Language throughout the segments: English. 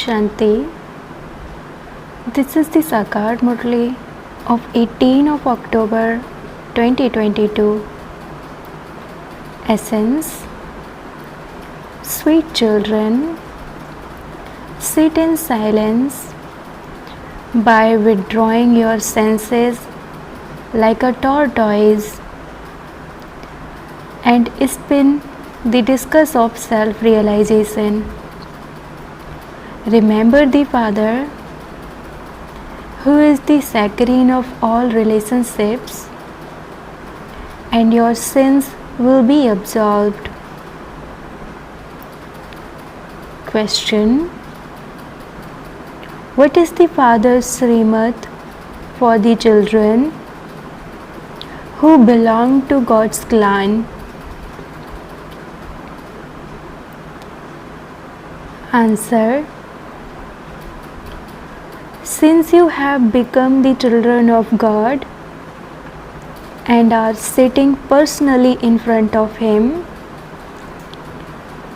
Shanti. This is the Sakar Murli of 18 of October 2022. Essence. Sweet children, sit in silence by withdrawing your senses like a tortoise and spin the discus of self-realization. Remember the Father, who is the saccharine of all relationships, and your sins will be absolved. Question: what is the Father's Srimad for the children who belong to God's clan? Answer: since you have become the children of God and are sitting personally in front of Him,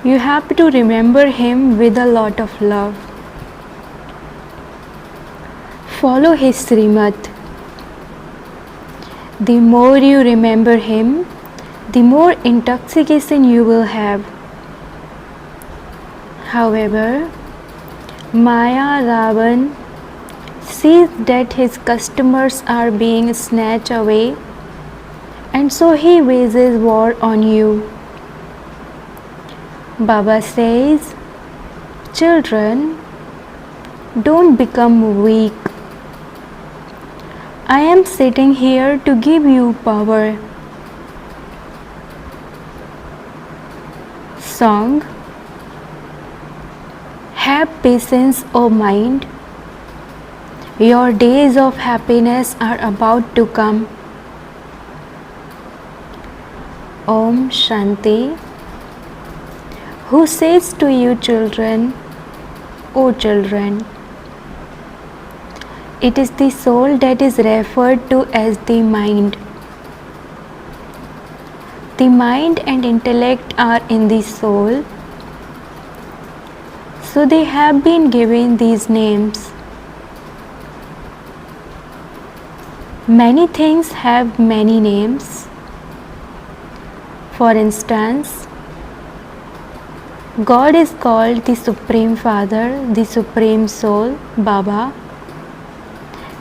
you have to remember Him with a lot of love. Follow His Srimad. The more you remember Him, the more intoxication you will have. However, Maya Ravan sees that his customers are being snatched away, and so he wages war on you. Baba says, children, don't become weak. I am sitting here to give you power. Song. Have patience, O mind. Your days of happiness are about to come. Om Shanti. Who says to you, children, O children? It is the soul that is referred to as the mind. The mind and intellect are in the soul, so they have been given these names. Many things have many names. For instance, God is called the Supreme Father, the Supreme Soul, Baba,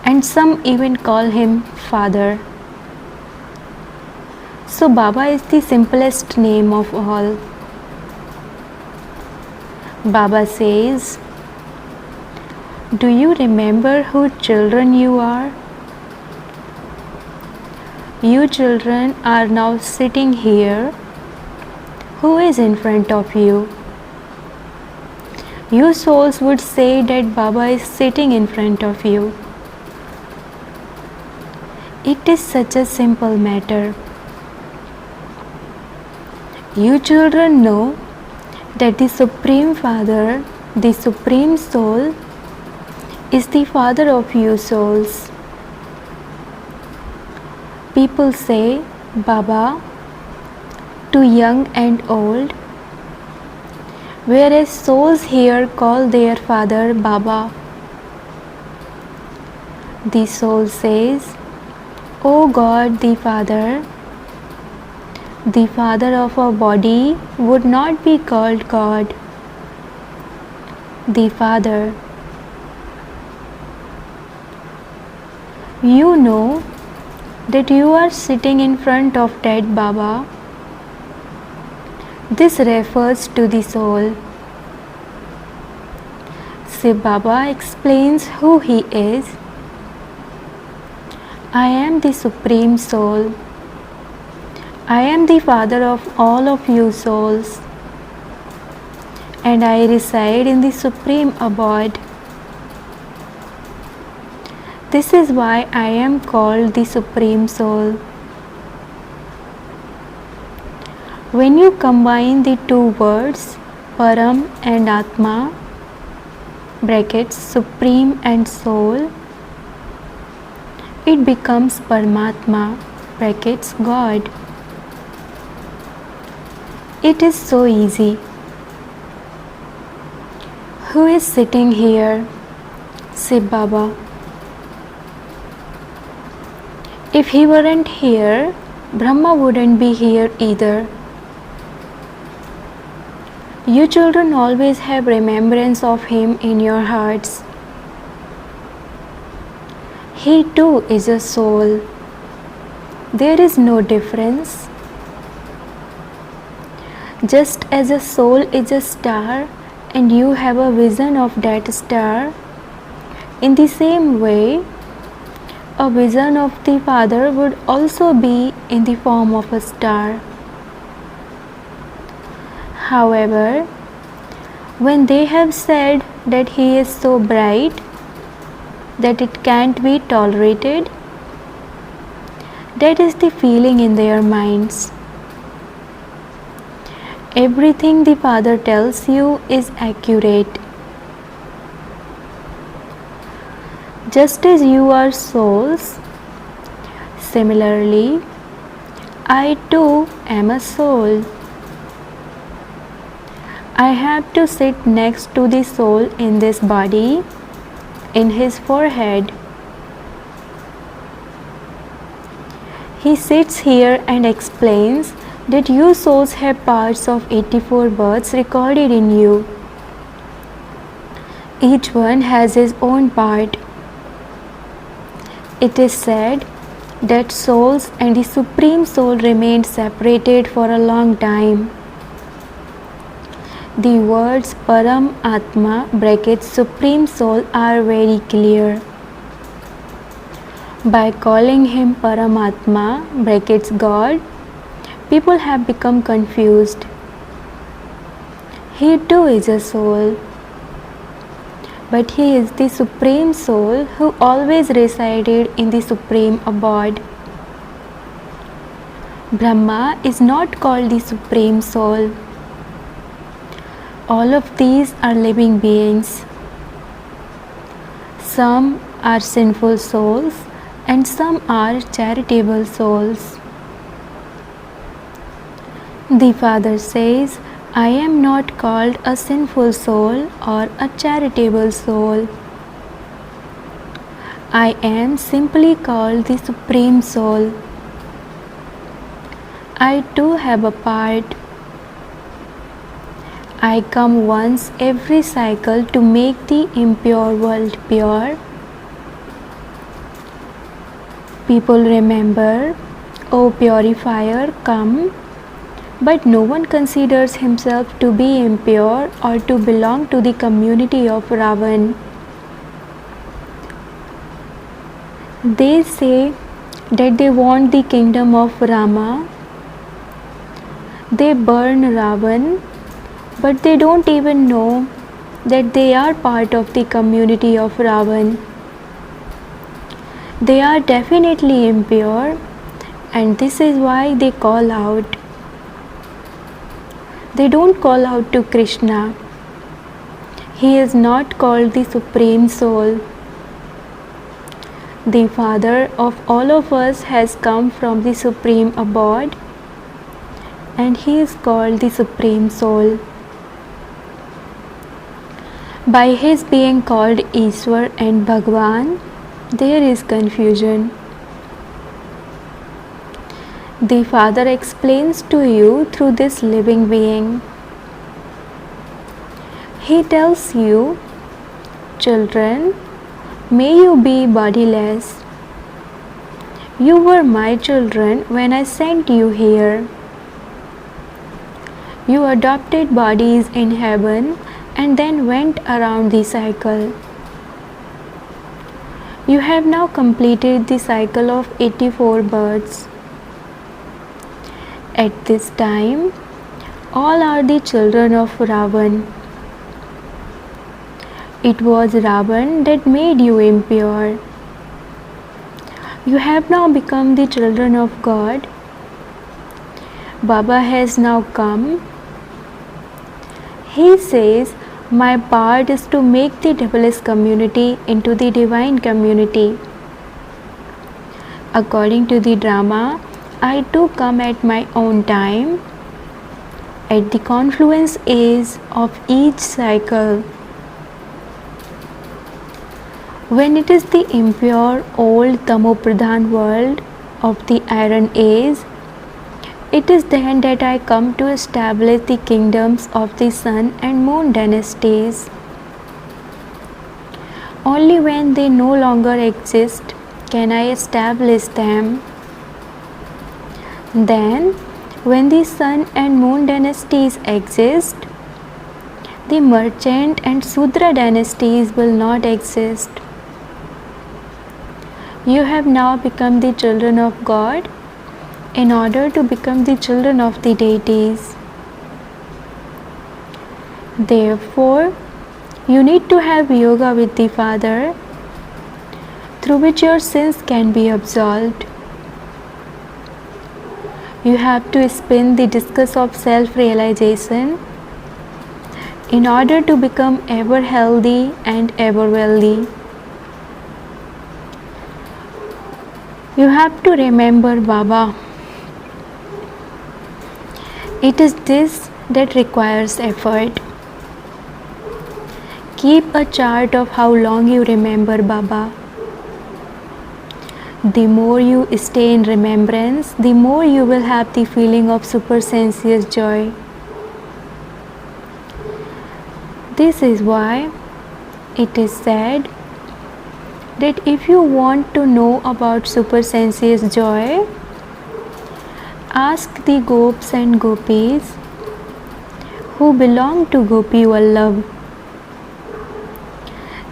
and some even call Him Father. So Baba is the simplest name of all. Baba says, do you remember who children you are? You children are now sitting here. Who is in front of you? You souls would say that Baba is sitting in front of you. It is such a simple matter. You children know that the Supreme Father, the Supreme Soul, is the Father of you souls. People say Baba to young and old, whereas souls here call their Father Baba. The soul says, O God the Father of a body would not be called God. The Father. You know that you are sitting in front of that Baba. This refers to the soul. Shiv Baba explains who he is. I am the Supreme Soul. I am the Father of all of you souls, and I reside in the Supreme Abode. This is why I am called the Supreme Soul. When you combine the two words, Param and Atma, brackets Supreme and Soul, it becomes Paramatma, brackets God. It is so easy. Who is sitting here? Shiv Baba. If he weren't here, Brahma wouldn't be here either. You children always have remembrance of him in your hearts. He too is a soul. There is no difference. Just as a soul is a star and you have a vision of that star, in the same way, a vision of the Father would also be in the form of a star. However, when they have said that he is so bright that it can't be tolerated, that is the feeling in their minds. Everything the Father tells you is accurate. Just as you are souls, similarly, I too am a soul. I have to sit next to the soul in this body, in his forehead. He sits here and explains that you souls have parts of 84 births recorded in you. Each one has his own part. It is said that souls and the Supreme Soul remained separated for a long time. The words Param Atma (Supreme Soul) are very clear. By calling him Paramatma (God), people have become confused. He too is a soul, but he is the Supreme Soul who always resided in the Supreme Abode. Brahma is not called the Supreme Soul. All of these are living beings. Some are sinful souls and some are charitable souls. The Father says, I am not called a sinful soul or a charitable soul. I am simply called the Supreme Soul. I too have a part. I come once every cycle to make the impure world pure. People remember, O purifier, come. But no one considers himself to be impure or to belong to the community of Ravan. They say that they want the kingdom of Rama. They burn Ravan, but they don't even know that they are part of the community of Ravan. They are definitely impure, and this is why they call out. They don't call out to Krishna. He is not called the Supreme Soul. The Father of all of us has come from the Supreme Abode, and he is called the Supreme Soul. By his being called Ishwar and Bhagwan, there is confusion. The Father explains to you through this living being. He tells you, children, may you be bodiless. You were my children when I sent you here. You adopted bodies in heaven and then went around the cycle. You have now completed the cycle of 84 births. At this time, all are the children of Ravan. It was Ravan that made you impure. You have now become the children of God. Baba has now come. He says, my part is to make the devilish community into the divine community. According to the drama, I too come at my own time, at the confluence age of each cycle. When it is the impure old Tamopradhan world of the Iron Age, it is then that I come to establish the kingdoms of the Sun and Moon dynasties. Only when they no longer exist can I establish them. Then, when the Sun and Moon dynasties exist, the Merchant and Sudra dynasties will not exist. You have now become the children of God in order to become the children of the deities. Therefore, you need to have yoga with the Father, through which your sins can be absolved. You have to spin the discus of self-realization in order to become ever healthy and ever wealthy. You have to remember Baba. It is this that requires effort. Keep a chart of how long you remember Baba. The more you stay in remembrance, the more you will have the feeling of supersensuous joy. This is why it is said that if you want to know about supersensuous joy, ask the Gops and Gopis who belong to Gopi Vallabh.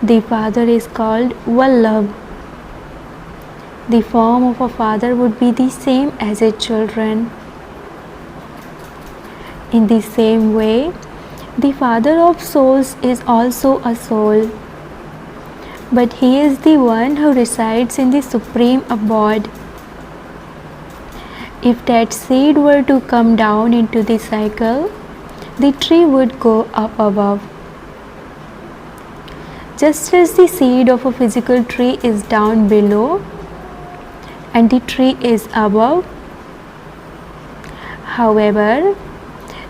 The father is called Vallabh. The form of a father would be the same as its children. In the same way, the Father of souls is also a soul, but he is the one who resides in the supreme abode. If that seed were to come down into the cycle, the tree would go up above. Just as the seed of a physical tree is down below and the tree is above. However,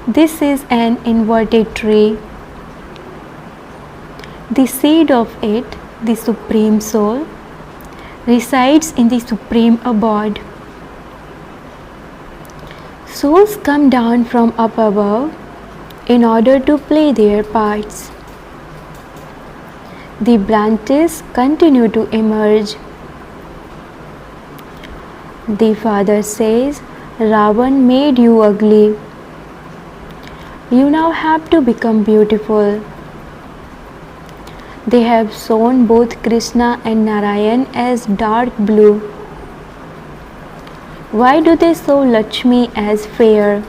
this is an inverted tree. The seed of it, the Supreme Soul, resides in the Supreme Abode. Souls come down from up above in order to play their parts. The branches continue to emerge. The Father says, Ravan made you ugly. You now have to become beautiful. They have shown both Krishna and Narayan as dark blue. Why do they show Lakshmi as fair?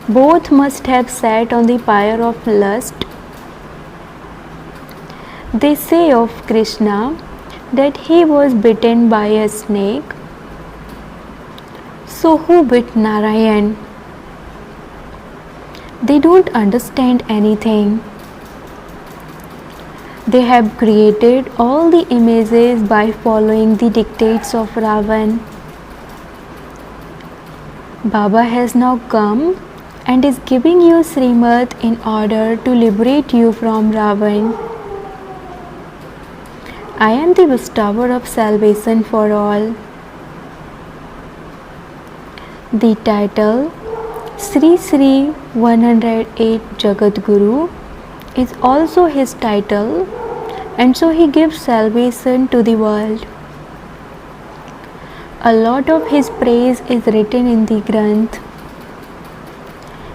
Both must have sat on the pyre of lust. They say of Krishna that he was bitten by a snake. So who bit Narayan? They don't understand anything. They have created all the images by following the dictates of Ravan. Baba has now come and is giving you Srimad in order to liberate you from Ravan. I am the bestower of salvation for all. The title Sri Sri 108 Jagat Guru is also his title, and so he gives salvation to the world. A lot of his praise is written in the Granth.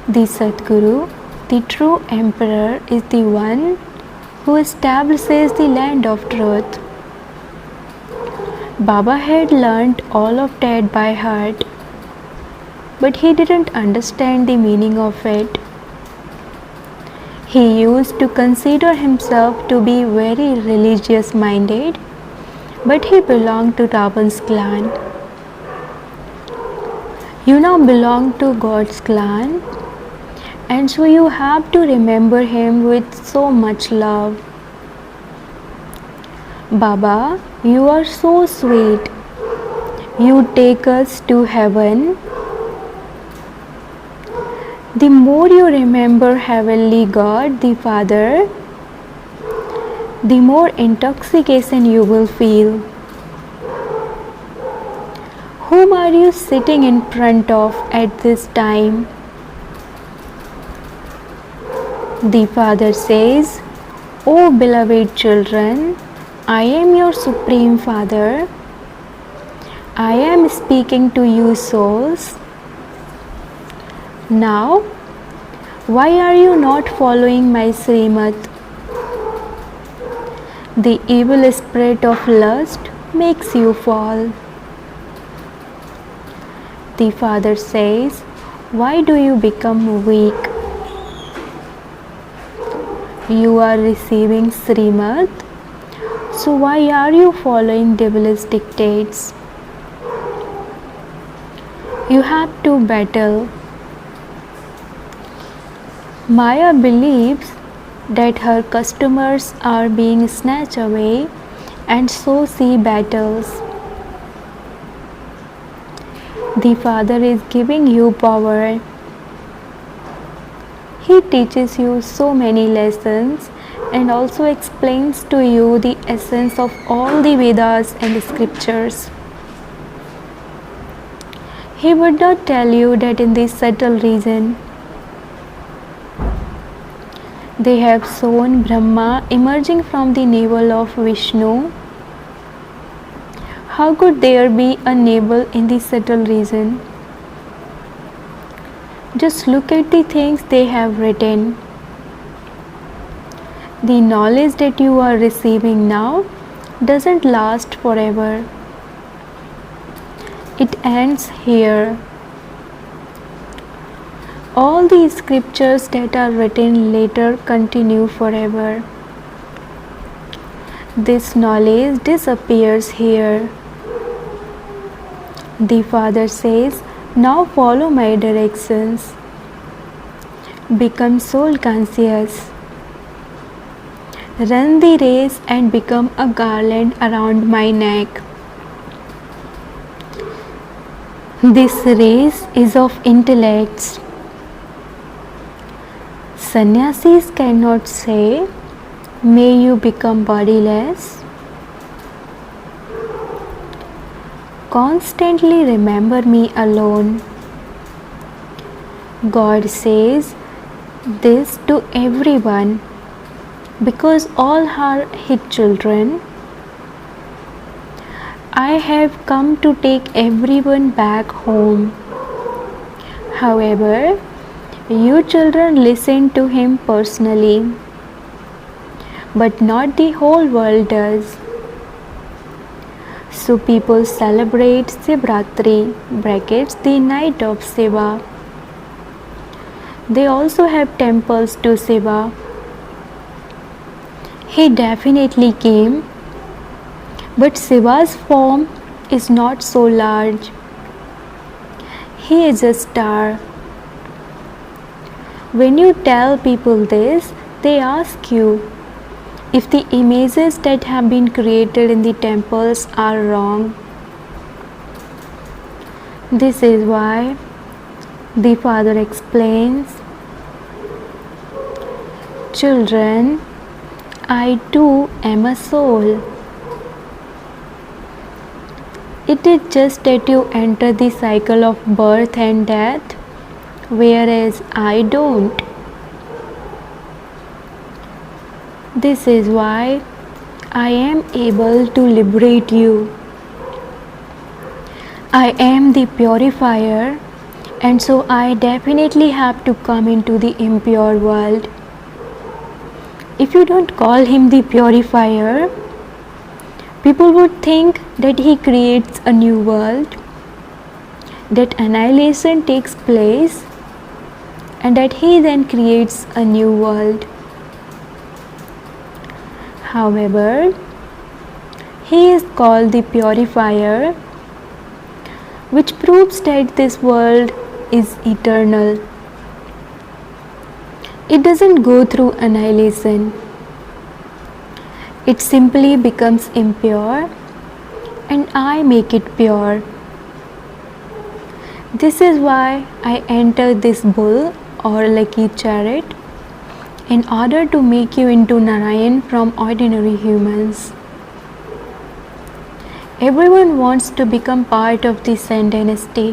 The Sadguru, the true emperor, is the one who establishes the land of truth. Baba had learnt all of that by heart, but he didn't understand the meaning of it. He used to consider himself to be very religious minded, but he belonged to Ravan's clan. You now belong to God's clan, and so you have to remember him with so much love. Baba, you are so sweet. You take us to heaven. The more you remember Heavenly God, the Father, the more intoxication you will feel. Whom are you sitting in front of at this time? The Father says, "O beloved children, I am your Supreme Father. I am speaking to you souls. Now, why are you not following my Srimad? The evil spirit of lust makes you fall." The Father says, "Why do you become weak? You are receiving Srimad, so why are you following devilish dictates? You have to battle." Maya believes that her customers are being snatched away, and so she battles. The Father is giving you power. He teaches you so many lessons and also explains to you the essence of all the Vedas and the scriptures. He would not tell you that in this subtle region they have shown Brahma emerging from the navel of Vishnu. How could there be a navel in the subtle region? Just look at the things they have written. The knowledge that you are receiving now doesn't last forever. It ends here. All the scriptures that are written later continue forever. This knowledge disappears here. The Father says, "Now follow my directions. Become soul conscious. Run the race and become a garland around my neck." This race is of intellects. Sannyasis cannot say, "May you become bodiless." Constantly remember me alone. God says this to everyone because all are His children. I have come to take everyone back home. However, you children listen to Him personally, but not the whole world does. So people celebrate Shivratri (the night of Shiva). They also have temples to Shiva. He definitely came, but Shiva's form is not so large. He is a star. When you tell people this, they ask you if the images that have been created in the temples are wrong. This is why the Father explains, "Children, I too am a soul. It is just that you enter the cycle of birth and death, whereas I don't. This is why I am able to liberate you. I am the purifier, and so I definitely have to come into the impure world. If you don't call Him the purifier, people would think that He creates a new world, that annihilation takes place, and that He then creates a new world. However, He is called the purifier, which proves that this world is eternal. It doesn't go through annihilation. It simply becomes impure, and I make it pure. This is why I enter this bull or lucky chariot in order to make you into Narayan from ordinary humans. Everyone wants to become part of the Sen dynasty.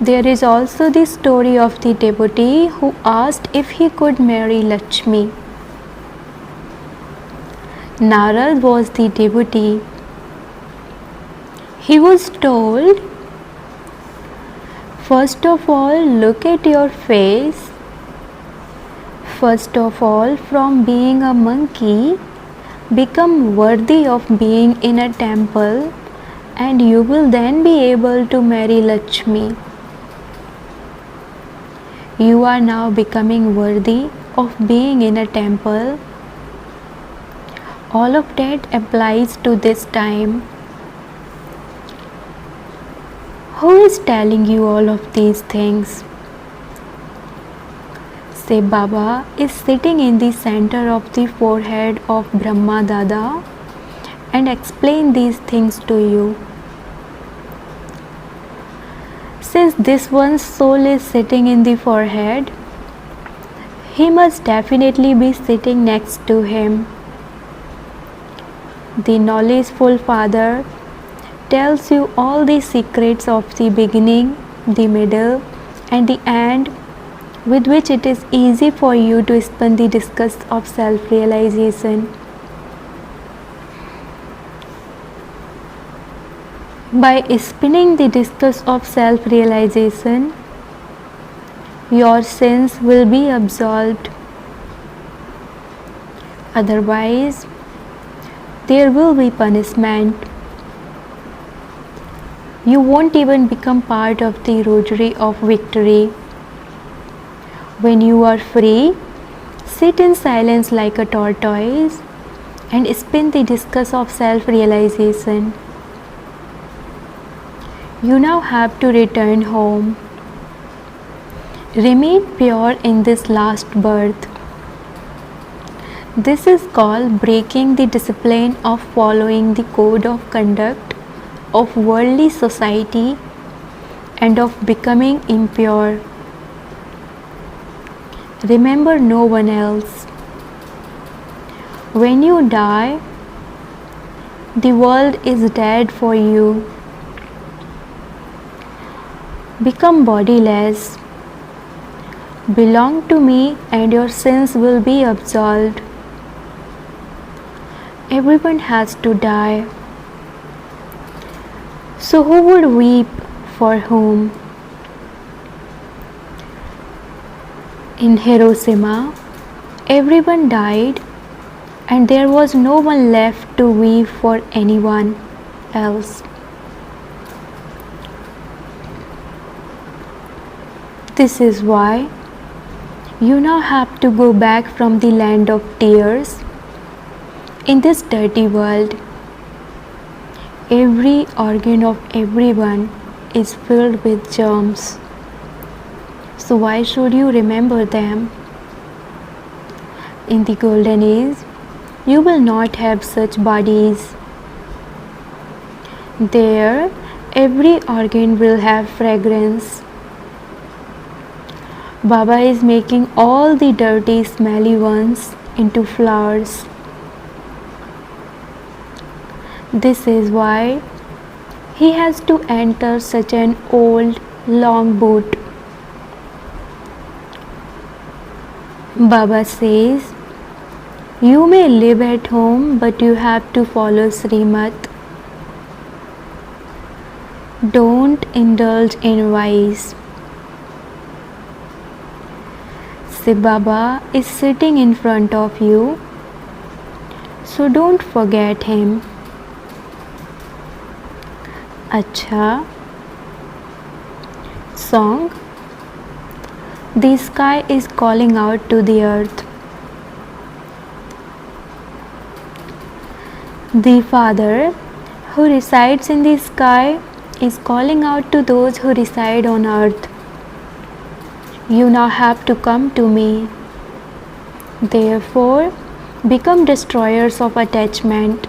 There is also the story of the devotee who asked if he could marry Lakshmi. Narad was the devotee. He was told, "First of all, look at your face. First of all, from being a monkey, become worthy of being in a temple, and you will then be able to marry Lakshmi. You are now becoming worthy of being in a temple." All of that applies to this time. Who is telling you all of these things? Say Baba is sitting in the center of the forehead of Brahma Dada and explain these things to you. Since this one's soul is sitting in the forehead, he must definitely be sitting next to him. The knowledgeful Father tells you all the secrets of the beginning, the middle, and the end, with which it is easy for you to spin the discus of self-realization. By spinning the discus of self-realization, your sins will be absolved. Otherwise, there will be punishment. You won't even become part of the rosary of victory. When you are free, sit in silence like a tortoise and spin the discus of self-realization. You now have to return home. Remain pure in this last birth. This is called breaking the discipline of following the code of conduct of worldly society and of becoming impure. Remember no one else. When you die, the world is dead for you. Become bodiless. Belong to me and your sins will be absolved. Everyone has to die. So who would weep for whom? In Hiroshima, everyone died and there was no one left to weep for anyone else. This is why you now have to go back from the land of tears in this dirty world. Every organ of everyone is filled with germs. So why should you remember them? In the golden age, you will not have such bodies. There, every organ will have fragrance. Baba is making all the dirty, smelly ones into flowers. This is why he has to enter such an old, long boot. Baba says, you may live at home, but you have to follow Srimat. Don't indulge in vice. Shiv Baba is sitting in front of you, so don't forget him. Acha. Song. The sky is calling out to the earth. The Father who resides in the sky is calling out to those who reside on earth. You now have to come to me. Therefore, become destroyers of attachment.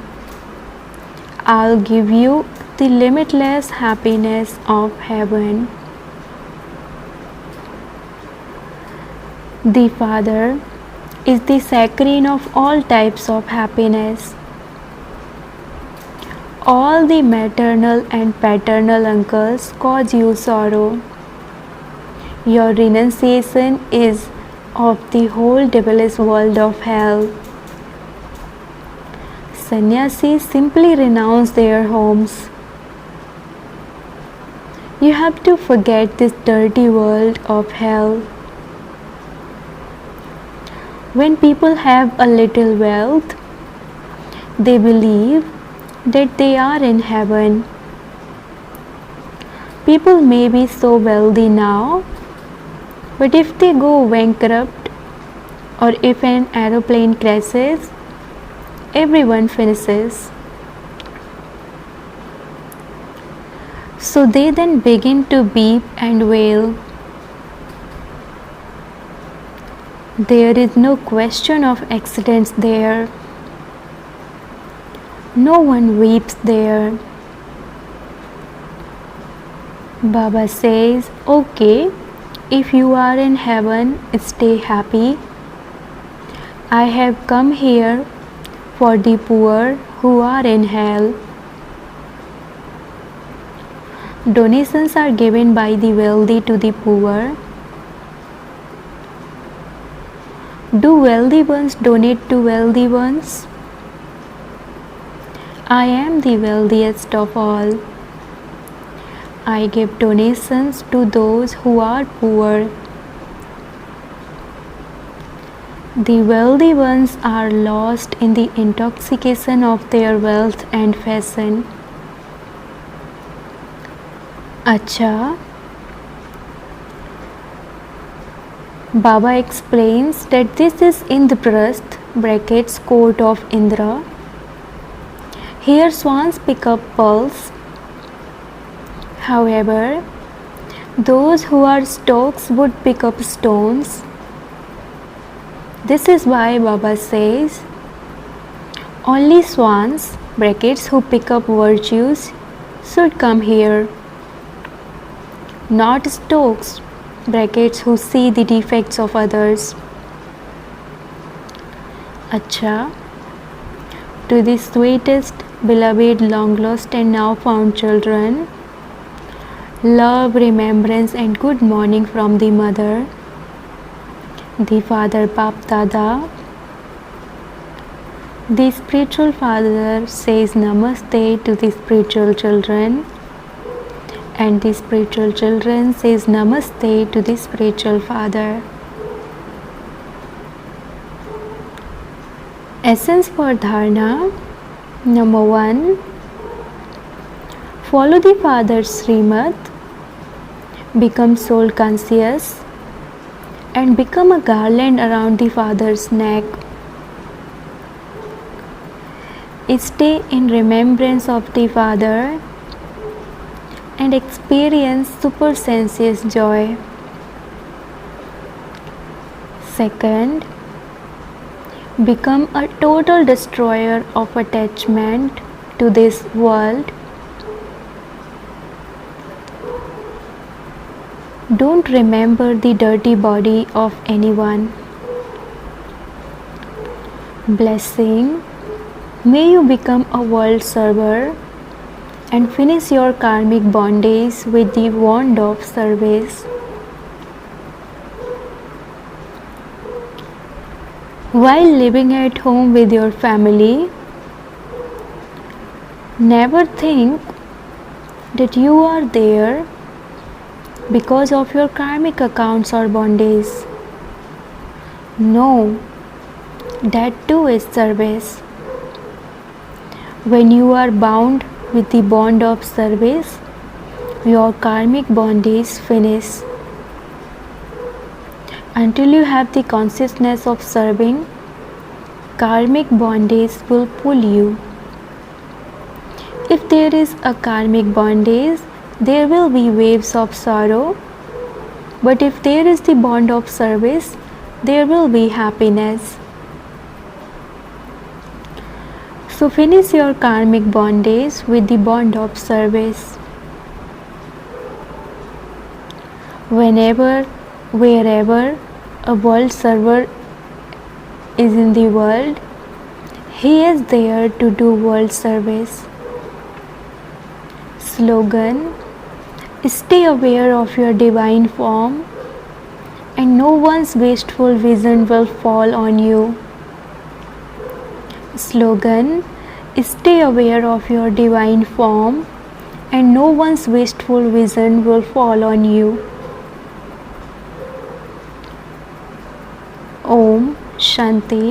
I'll give you the limitless happiness of heaven. The father is the saccharine of all types of happiness. All the maternal and paternal uncles cause you sorrow. Your renunciation is of the whole devilish world of hell. Sannyasis simply renounce their homes. You have to forget this dirty world of hell. When people have a little wealth, they believe that they are in heaven. People may be so wealthy now, but if they go bankrupt or if an aeroplane crashes, everyone finishes. So they then begin to weep and wail. There is no question of accidents there. No one weeps there. Baba says, okay, if you are in heaven, stay happy. I have come here for the poor who are in hell. Donations are given by the wealthy to the poor. Do wealthy ones donate to wealthy ones? I am the wealthiest of all. I give donations to those who are poor. The wealthy ones are lost in the intoxication of their wealth and fashion. Acha. Baba explains that this is Indraprasth brackets court of Indra. Here swans pick up pearls. However, those who are storks would pick up stones. This is why Baba says, only swans brackets who pick up virtues should come here. Not storks brackets who see the defects of others. Acha. To the sweetest, beloved, long lost and now found children, love, remembrance and good morning from the mother, the father Bap Dada. The spiritual father says namaste to the spiritual children, and the spiritual children says namaste to the spiritual father. Essence for dharana. Number 1. Follow the father's Srimad, become soul conscious, and become a garland around the father's neck. Stay in remembrance of the father and experience supersensuous joy. Second, become a total destroyer of attachment to this world. Don't remember the dirty body of anyone. Blessing. May you become a world server and finish your karmic bondage with the wand of service. While living at home with your family, never think that you are there because of your karmic accounts or bondage. No, that too is service. When you are bound with the bond of service, your karmic bondage finishes. Until you have the consciousness of serving, karmic bondage will pull you. If there is a karmic bondage, there will be waves of sorrow. But if there is the bond of service, there will be happiness. So finish your karmic bondage with the bond of service. Whenever, wherever A world server is in the world. He is there to do world service. Slogan: stay aware of your divine form, and no one's wasteful vision will fall on you. Slogan: stay aware of your divine form, and no one's wasteful vision will fall on you. Om Shanti.